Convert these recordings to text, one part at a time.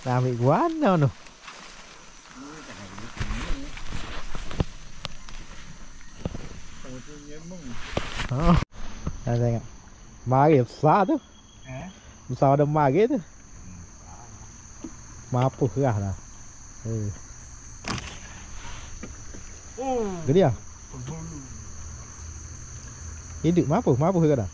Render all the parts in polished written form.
Làm bị quá đâu nè. Đây Mage sa tu. Sa ada mage tu. Mampu ke lah. Gede ah. Hidup mampu ke dah?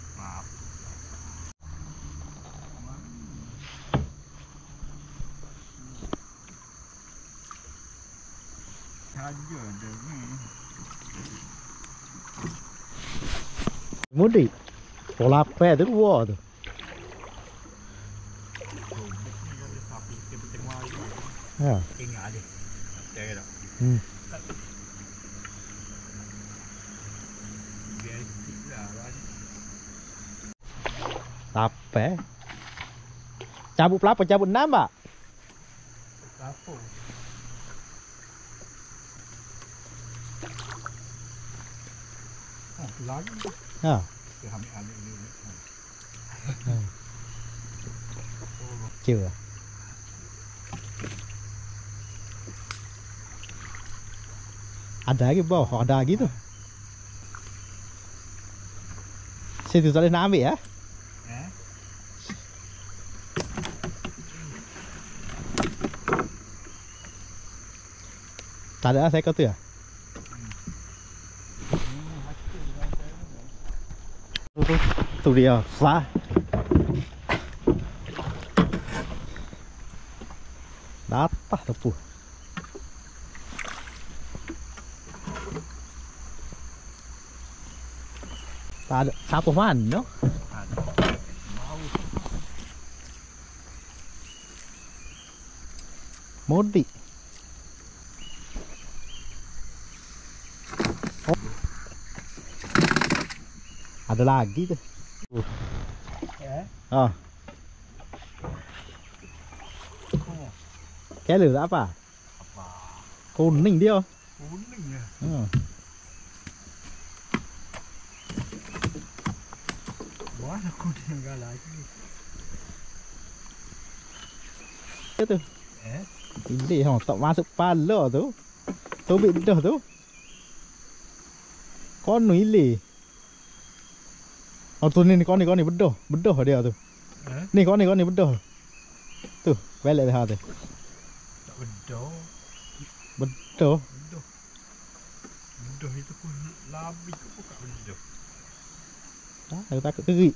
Mudik. Pola pe tu gua tu. Ya. Tape. Cabut pelapa, cabut nambah. Apa? Lagi. Ha. Chưa. Ada ke bawah, ada gitu. Situ tadi nak ambil ya? Tak ada saya kata ya. Tu dia, sah. Datah tepu. Tak ada siapa mana? Mudik. Oh. Ada lagi tu. Oh. Cái lửa apa? Kuning dia. Kuning ya. Wah, kuning enggak lagi. Itu. Ini hong tak masuk pala tu. Tu bedah tu. Con núi lì. Tu ni con ni bedah dia tu. Ni con ni bedah. Tu, balik dah tu. Bedah. Bedah. Bedah itu pun labih ke bukan bedah. Aku takut keri.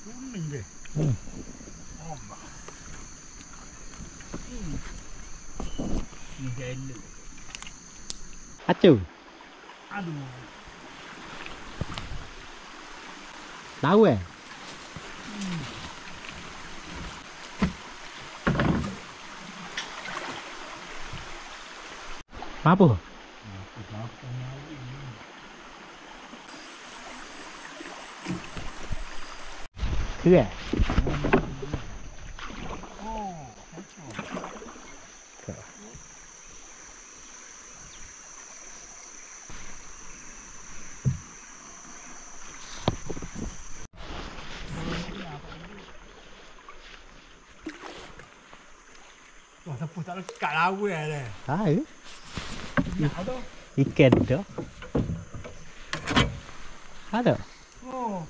Kuning deh. Ni gel. Acu. Aduh. Tahu eh? Apa? Thứ à? Wah, tepung tak lekat lawa dah. Tahu. Nak tu. Ikan tu. Ada. Oh.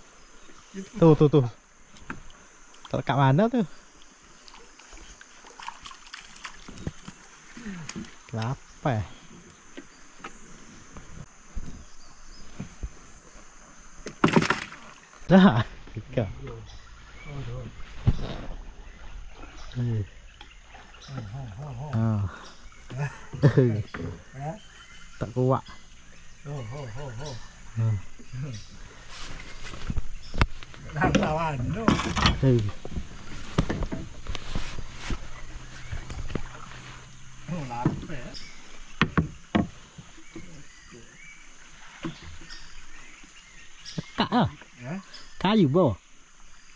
Tu. Tak kat mana tu? Kenapa? Dah. Ikan. Tak kuat. Lawan tu. Oh, lapar. Kak ah. Kayu bo.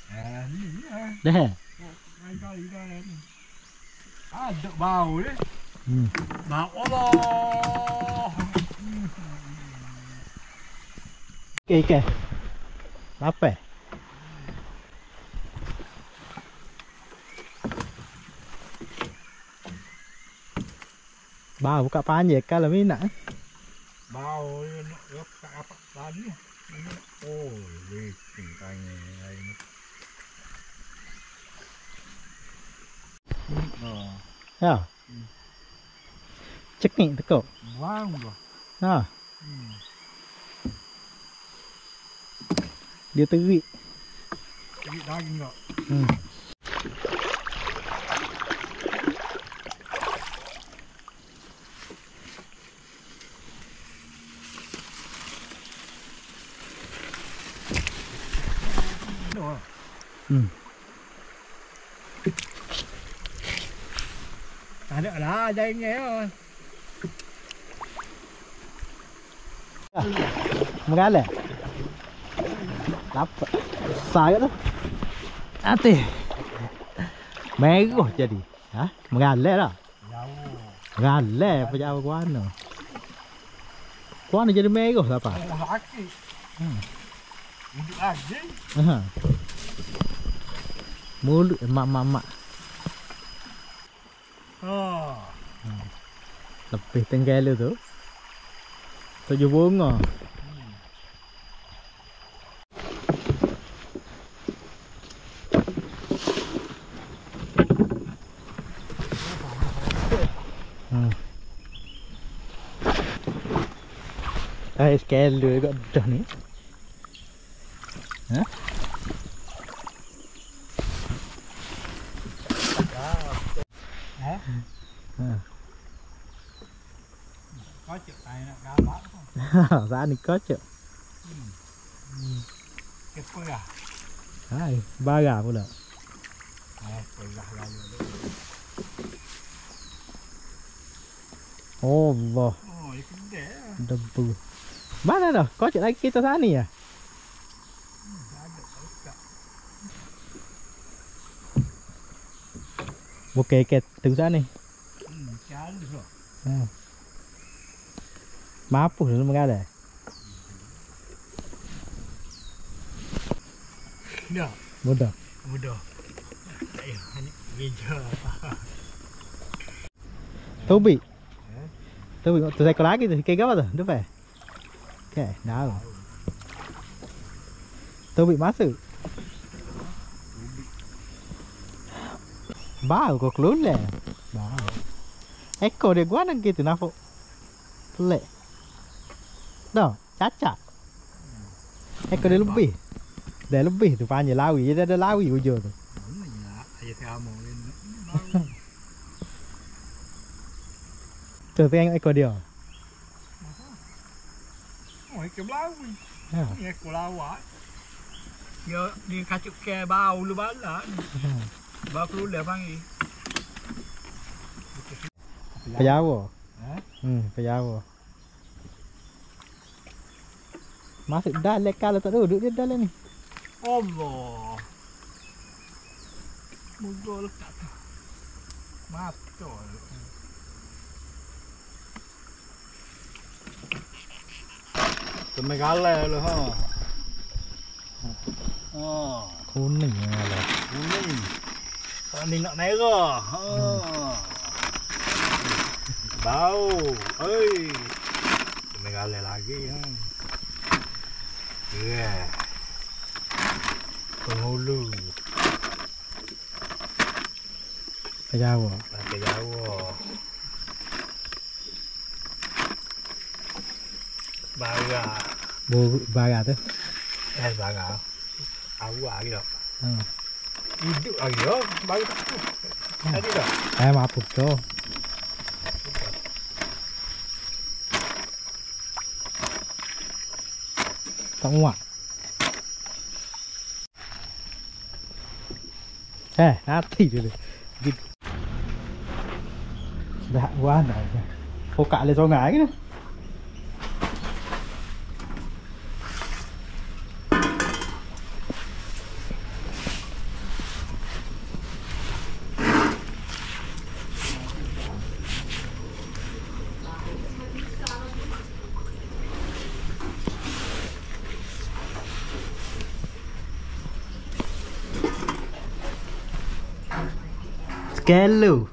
Ni ah. Dah. Kayu dah ni. Ada bau ni. Bau Allah. Ikan. Apa? Ba buka panjang kalau minat. Bau nó apa tadi? Oh, licin tanya ini. Oh. Ya. Cek ni tekuk. Wow loh. Ha. Dia terik. Terik daging tak? Ada lah, jangan ngeh. Mengalah. Dapat. Saya tu. Ate. Merah jadi. Ha? Mengalah dah. Jauh. Mengalah pejawat kuana. Kuana jadi merah apa? Oh, sakit. Hidup lagi. Ha. Mulut mak. Oh. Lebih tenggel tu. 7 bunga. Scale juga dah ni. Ha? Có chữ này nó cá bát không? Giá này có chứ. Cái quay à? Hai, 3 gà pula. Quay gà rồi. Oh, Allah. Oh, ini gede. Debu. Mana dah? Kau cek lagi kita sana ya? Ada tak? Okey, tengok sana ni. Kan tu. Mampu dalam mengalah. Dah. Mudah. Eh, hanya meja. Tobi. Tobi, tu saya lagi tu. Kayak apa tu? Depan. Okay, dah. Tobi masuk. Bau kau keluar lah. Bau. Ekor dia gua nak gitu nafuk. Pelik. Dah, cacat. Ekor dia lebih. Dah lebih tu panjang lawi. Dia ada lawi hujung tu. Mana ya? Ayah kamu ni. Tu tengok ekor dia. Oh, ikan lawi. Ha. Ni ekor lawak. Dia kacuk ke bau lu balak. Bau keluar panggil. Pejawa. Ha? Pejawa. Masuk dalam kalau tak duduk dia dalam ni. Allah. Muka lekat tu. Mata. Temegala lu ha. Oh, Kuning lah. kuning. Ni nak merah. Ha. Bau. Oi. Temegala lagi ha. Yeah. Penghulu. Pejawa. Pakai Jawa. Baga. Baga tu. Baga. Awak lagi tak? Ha. Hidup lagi tak? Baru tak tu. Tadi tak? Mampu tu. Tak muat. Nanti dulu. Gitu. Dah buat dah. Fokat le songai ke? Scale lu.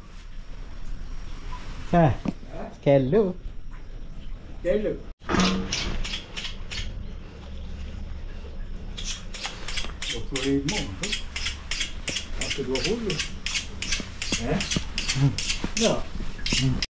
Scale Kelo. Kelo. RM20 tu. Atau 20. Ya.